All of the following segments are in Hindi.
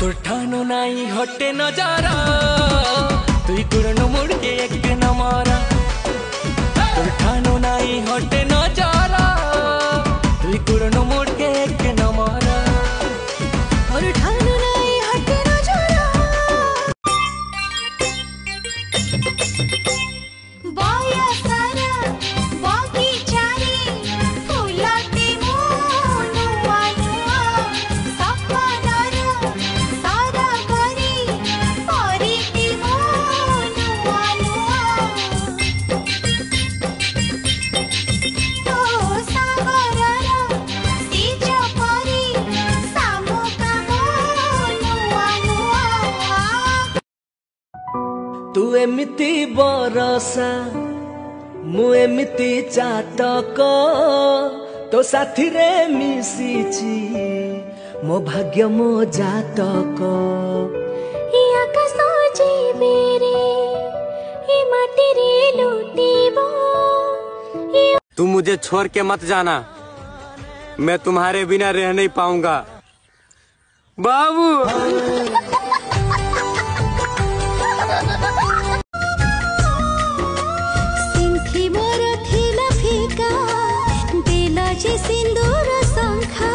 तोर ठानो नाई हटे नजारा तुई कुरनो मुड़ के एक न मारा तोर ठानो नाई हटे नजारा तुई कुरनो मुड़ के एक न मारा और ठानो नाई हटे नजारा बाया सारा बाकी चारी फुलाते मोनुआ नुआ सपनारा सारा गरी परिते मोनुआ नुआ तो सागरारा सिज परी सामुका मोनुआ नुआ तू एमिति बरसा मु एमिति चातक तो साथी रे मिशिची मो भाग्य मो जातक आकाश जीवेरे माटी रे लुटीबो तुम मुझे छोड़ के मत जाना, मैं तुम्हारे बिना रह नहीं पाऊंगा बाबू। सिंथी मोर थिला फिका देला जे सिंदूर संखा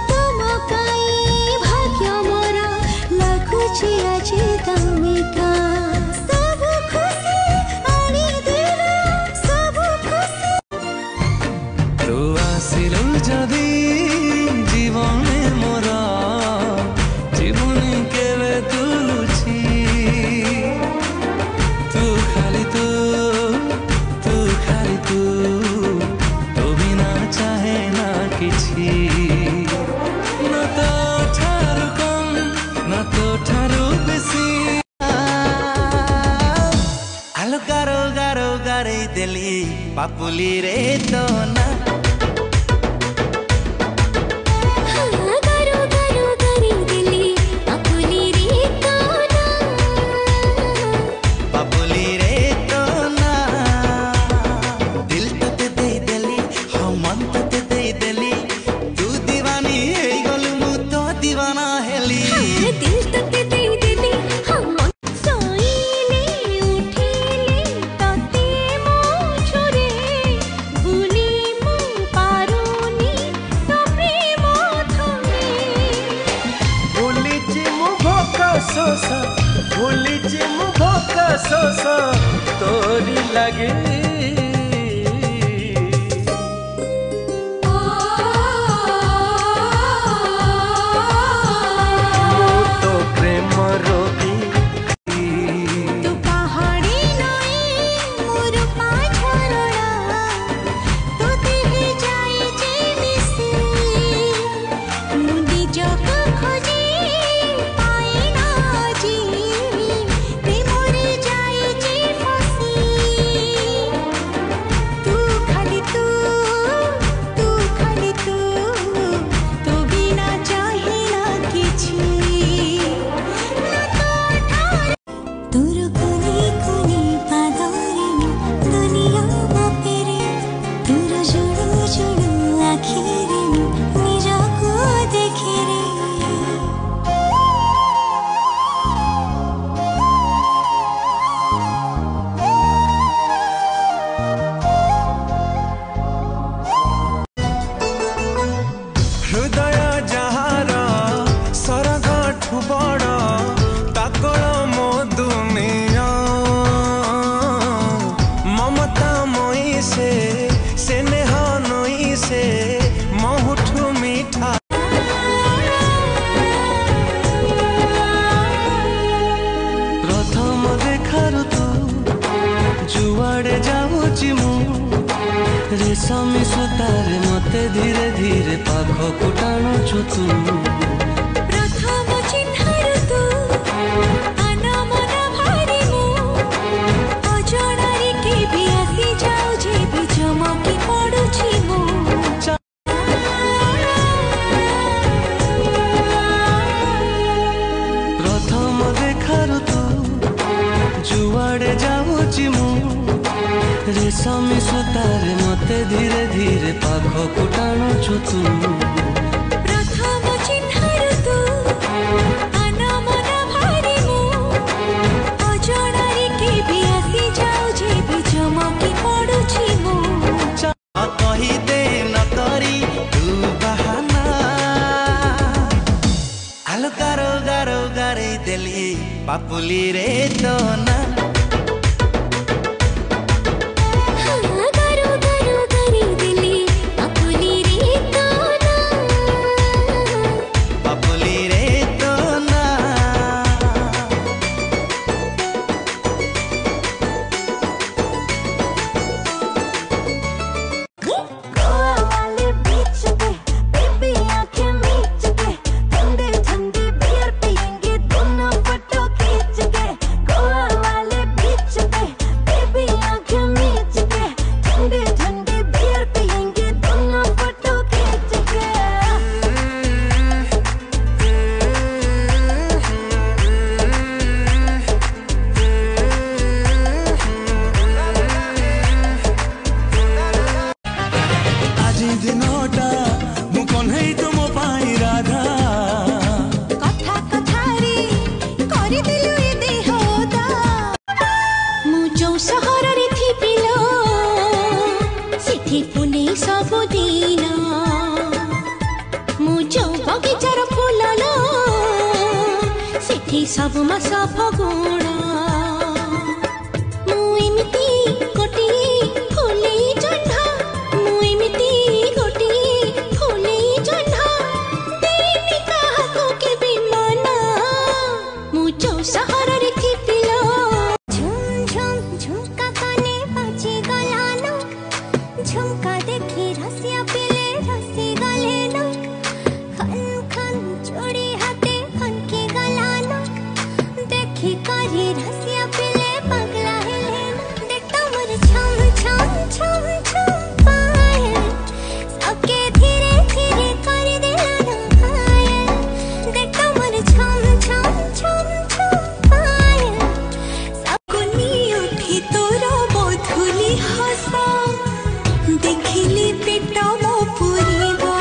तुम काई भाग्य मोर लागुची आज दामिका सब खुशी आनी देला सब खुशी तू आसिलु जदी जीवने मोरा जीवनी केवे तुलुची तू खाली तू तो बिना चाहे ना किछि ना तो ठारू कम ना तो ठारू बेसी आलो गारो गारो गारे देली पापुली रे तो ना गारो गारो गारे दिली पापुली रे कोना पापुली रे तो ना दिल तते दे देली हाँ मन तते दे देली तू दीवानी हे गलु मु तो दीवाना हेली दिल तक दे देली हम सोईले उठेले तते मो छोरे भूली मु पारुनी तो प्रेम थमे भूलिची मु भोका सोसा तोरी लगे तो प्रेम रोगी तू पहाड़ी नई मोर पाछरड़ा तू देहे जाए जे मिसी मुंडी जग खोजे पाए ना जी प्रेमरे जाए जे फसी तू खाली तू बिना चाहे ना किछि तोर कोनी कोनी पादरे दुनिया बापेरे तोर जुड़ू जुड़ू आखिरे निजको देखे रे हृदय जहार सरगठु बड़ ताकल मो दुनिया ममता मोई से स्नेह नई से महुठु मीठा प्रथम देखारु तू जुआड़े जाऊची मु रेशमी सुतारे मते धीरे धीरे पाखकु टाणुछु तू प्रथम चिन्हर तू अनमना भारी मु अजणारे के भी आसी जाऊ जे भी चमकी पड़ुछि मु प्रथम देखारु तू जुआड़े जाऊची मु रेशमी सुतारे मते धीरे धीरे पाखकु टाणुछु तू प्रथम चिन्हर तू गारो गारो गारे दिली पापुली रे तो ना सब मास फगुण मुमिति गोटी फुले जह्ना मुमिति गोटी फुले जह्ना देनी काहाको के बिमाना मु जो सहर रे थिपिलो झुम झुम झुमका काने बाजी गलानो झुमका देखि रसिया पिले रसी गलेनो खन खन चोड़ी हाथे खन के गलानो देखी कारी रसिया पिले पगला हेले देखता मोर छम छम छम छम पाए सबके धीरे धीरे कर दिला ना हाय देखता मोर छम छम छम छम पाए सबको नी उठी तोरो बोधुली हसा देखिली पेटा मो पुरीबा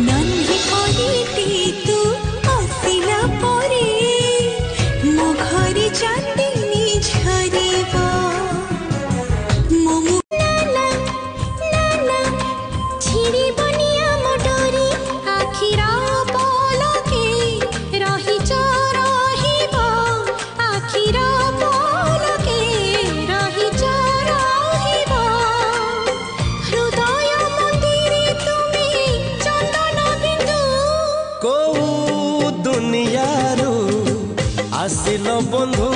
नन्ही कोरीती तू आसिला परे मो घरे चांदनी झरीबा मोमो नाना नाना छिड़ी बनिया मोटरी आखिरा पलके रही चरहिबा आखिरा पलके रही चरहिबा हृदय मंदिरे तुमे चंदन बिंदु को दुनिया रू आसिल बंधु